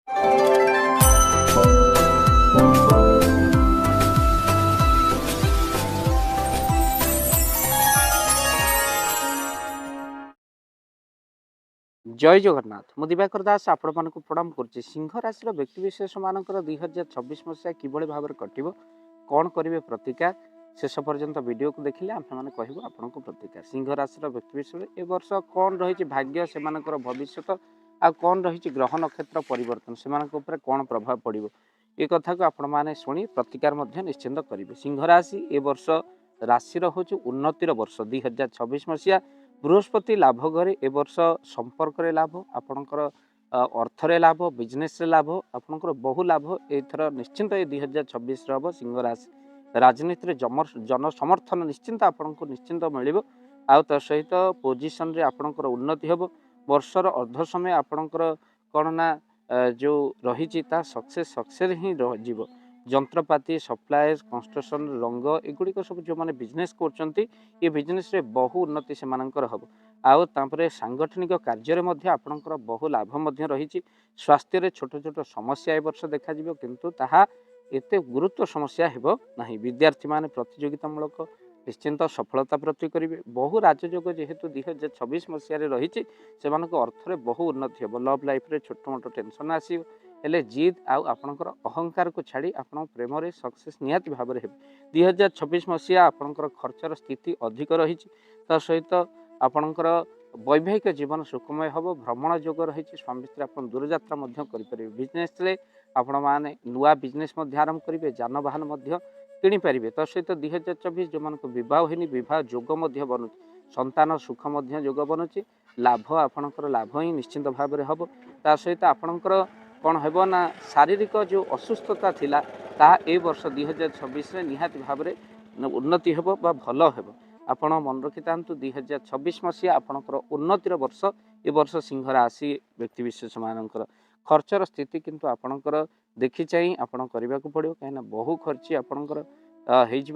जय जगन्नाथ मु दिवाकर दास आपण मानक प्रणाम करुच्ची। सिंह राशि व्यक्तिशेष मानकर 2026 मसीहा किभली भाव में कटो कौन करेंगे प्रतिकार शेष पर्यंत वीडियो को देखिले आम कहूँ आपण प्रतिकार। सिंह राशि व्यक्तिशेष ए वर्ष कौन रही भाग्य से भविष्य आ कौन रही ग्रह नक्षत्र परिवर्तन से कौन प्रभाव पड़ो ये कथा को आपण मैंने शुणी प्रतिकार निश्चिंत करेंगे। सिंह राशि ए वर्ष राशि हूँ उन्नतिर वर्ष 2026 मसीहा। बृहस्पति लाभ घरे ए वर्ष संपर्क लाभ आपणकर अर्थरे लाभ बिजनेस लाभ आपणकर बहु लाभ एथर निश्चिंत ये 2026 हम। सिंह राशि राजनीति जन समर्थन निश्चिंत आपको निश्चिंत मिल आ सहित पोजिशन रे आपणकर उन्नति हम। वर्षर अर्ध समय आपणकर कौन ना जो रही सक्सेस ही जीव। जंत्रपाति सप्लाए कंस्ट्रक्शन रंग एगुड़िक सब जो मैंने बिजनेस कर बिजनेस रे बहु उन्नति से हम। आउे सांगठनिक कार्य आपणकर बहु लाभ रही। स्वास्थ्य छोट छोट समस्या ए वर्ष देखा किंतु ताहा एते गुरुत्व समस्या हेबो नहीं। विद्यार्थी माने प्रतियोगितामूलक निश्चिंत सफलता प्राप्ति करेंगे। बहु राजयोग जेहेतु 2026 मसीह रही से अर्थरे बहु उन्नति हम। लव लाइफ रे छोट मोट टेंशन आसी हेले जिद आपणकर अहंकार को छाड़ी आपण प्रेम रे सक्सेस निहाती भाव में 2026 मसीहा आपणकर खर्चर स्थिति अधिक रही। सहित आपणकर वैवाहिक जीवन सुखमय हम। भ्रमण योग रही स्वामी स्त्री आप दूरयात्रा करेंगे। बिजनेस आपण मैंने नुआ बिजनेस आरंभ करेंगे। जानवाहन किनीपारे। सहित 2024 जो मान बह होनी बह जोग बनू संतान सुख योग बनूँ। लाभ आपणकर लाभ ही निश्चिंत भाव में हम। ता सहित आपणकर कौन हेब ना शारीरिक जो असुस्थता थिला ता ए वर्ष 2026 निहाती भाव में उन्नति हेब बा भल हेब। आपण मन रखि था 2026 मसीहा आपणकर उन्नतिर वर्ष ए वर्ष। सिंह राशि व्यक्तिशेष मानकर खर्चर स्थिति किंतु आपणकर देखी चाहिए आपण करने को पड़ो कहीं बहु खर्ची आपणकर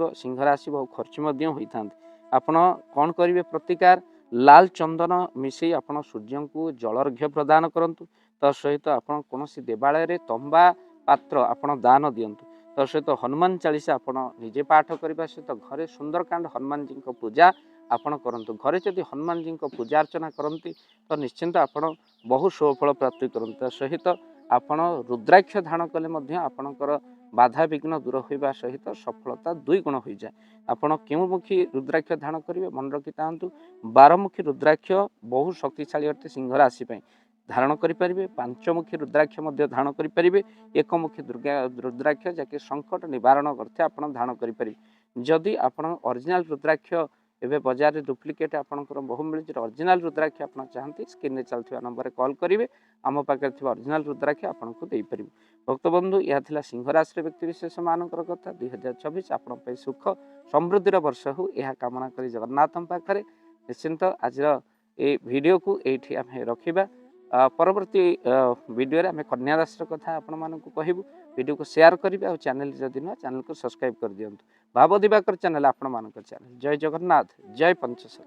हो। सिंह राशि बहु खर्च होता है। आपण कौन करेंगे प्रतिकार लाल चंदन मिसई आपण सूर्य को जलर्घ्य प्रदान करंतु। सहित आपण कौन देवालय तंबा पात्र आपण दान दिंतु। सहित हनुमान चालीसा आपण निजे पाठ करने सहित घरे सुंदरकांड हनुमान जी को पूजा आपण करंतु। घरे जदि हनुमान जी को पूजा अर्चना करती तो निश्चिंत आपण बहु सुफल प्राप्ति करंतु। सहित आपण रुद्राक्ष धारण कले आपणकर बाधा विघ्न दूर होगा सहित सफलता 2 गुण हो जाए। आपण केमुखी रुद्राक्ष धारण करेंगे मन रखि था 12मुखी रुद्राक्ष बहु शक्तिशाली अटे। सिंह राशि धारण करेंगे। 5मुखी रुद्राक्ष धारण करेंगे। 1मुखी रुद्राक्ष जैसे संकट निवारण करते आप धारण करेंगे। जदि आप ओरिजिनल रुद्राक्ष एवं बजार में डुप्लिकेट आपंकर बहु मिली ओरिजिनल रुद्राक्ष आप चाहती स्क्रीन में चलता नंबर कॉल करेंगे। आम पाखे ओरिजिनल रुद्राक्ष आपको देपर। भक्त बंधु यह सिंह राशि व्यक्तिशेष मानकर कथा। 2026 आप सुख समृद्धि वर्ष हो यह कामना कर जगन्नाथ पाखे निश्चिंत आज ये वीडियो को ये आम रखा। परवर्ती वीडियो रे आम कन्या राशि कथा आपण मानक कहबू। वीडियो को शेयर करेंगे और चैनल जदि नुआ चैनल को सब्सक्राइब कर दिंतु। भाव दिवाकर चैनल आपण मानक चैनल। जय जगन्नाथ जय पंचशर।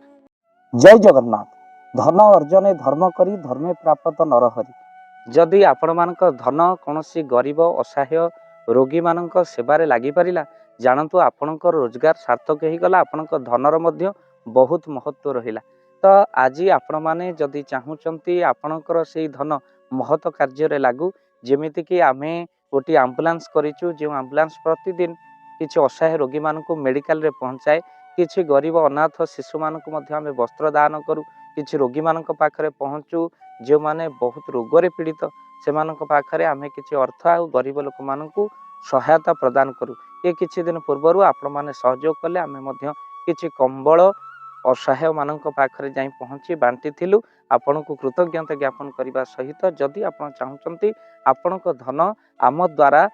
जय जगन्नाथ। धन अर्जने धर्म करी धर्मे प्राप्त नरहरि। जदि आपण मानक धन कौन गरीब असहाय रोगी मानक सेवारे लगी पारिला जानतु आपणकर रोजगार सार्थक हो गला। आपणकर धनर मध्य बहुत महत्व रहिला। तो आज आपण माने जदि चाहूँगी आपणकर से धन महत कार्य लागू जेमिति कि आमे गोटे आम्बुलांस करिचु जो आम्बुलांस प्रतिदिन किसी असहाय रोगी मानक मेडिकल रे पहुँचाए। किसी गरीब अनाथ शिशु मानक आमे वस्त्र दान करूँ। किसी रोगी मानक पाखरे पहुँचू जो माने बहुत रोगरे पीड़ित से पाखरे आमे किसी अर्थ आ गरीब लोक मानक सहायता प्रदान करूँ। ये किछि दिन पूर्वर आपण माने सहयोग कले आमे किछि कंबल असहाय मानक पाखरे जाई पहुँची बांटी थिलु। आपण को कृतज्ञता ज्ञापन करने सहित जदि आप चाहूँगी आपण धन आम द्वारा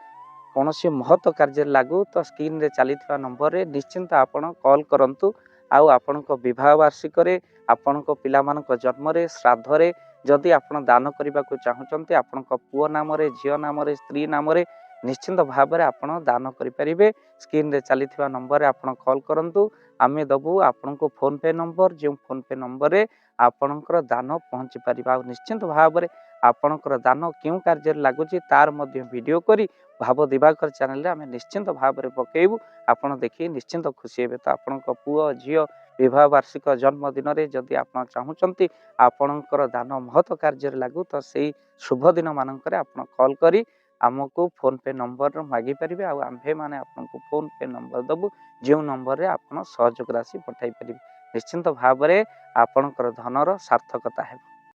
कौन सी महत्व कार्य लागू तो स्क्रीन रे चली नंबर रे निश्चिंत आपण कॉल करंतु। आउ आपण विवाह वार्षिक आपण पिला मानक जन्म रे श्राद्ध रे जदि आपण दान करने को चाहूँगी आपण पुओ नाम रे झील नाम रे स्त्री नाम रे निश्चिंत भाव में आपण दान करें। स्क्रीन रे चली नंबर रे आपण कॉल करंतु। आमे दबू आपण को फोन पे नंबर जो फोन पे नंबर रे आपणकर दान पहुँची पार। निश्चिंत भाव में ଆପଣଙ୍କର ଦାନ କେଉଁ କାର୍ଯ୍ୟରେ ଲାଗୁଛି ତାର ମଧ୍ୟ ଭିଡ଼ିଓ କରି ଭାବ ଦିବାକର ଚ୍ୟାନେଲରେ ଆମେ ନିଶ୍ଚିନ୍ତ ଭାବରେ ପକାଇବୁ। ଆପଣ ଦେଖି ନିଶ୍ଚିନ୍ତ ଖୁସି ହେବେ। ତ ଆପଣଙ୍କ ପୁଅ ଝିଅ ବିବାହ ବାର୍ଷିକ ଜନ୍ମଦିନରେ ଯଦି ଆପଣ ଚାହୁଁଛନ୍ତି ଆପଣଙ୍କର ଦାନ ମହତ କାର୍ଯ୍ୟରେ ଲାଗୁ, ତ ସେଇ ଶୁଭ ଦିନ ମାନଙ୍କରେ ଆପଣ କଲ୍ କରି ଆମକୁ ଫୋନ୍ ପେ ନମ୍ବର ମାଗିପାରିବେ, ଆଉ ଆମ୍ଭେମାନେ ଆପଣଙ୍କୁ ଫୋନ୍ ପେ ନମ୍ବର ଦେବୁ, ଯେଉଁ ନମ୍ବରରେ ଆପଣ ସହଯୋଗ ରାଶି ପଠାଇ ପାରିବେ। ନିଶ୍ଚିନ୍ତ ଭାବରେ ଆପଣଙ୍କର ଧନର ସାର୍ଥକତା ହେବ।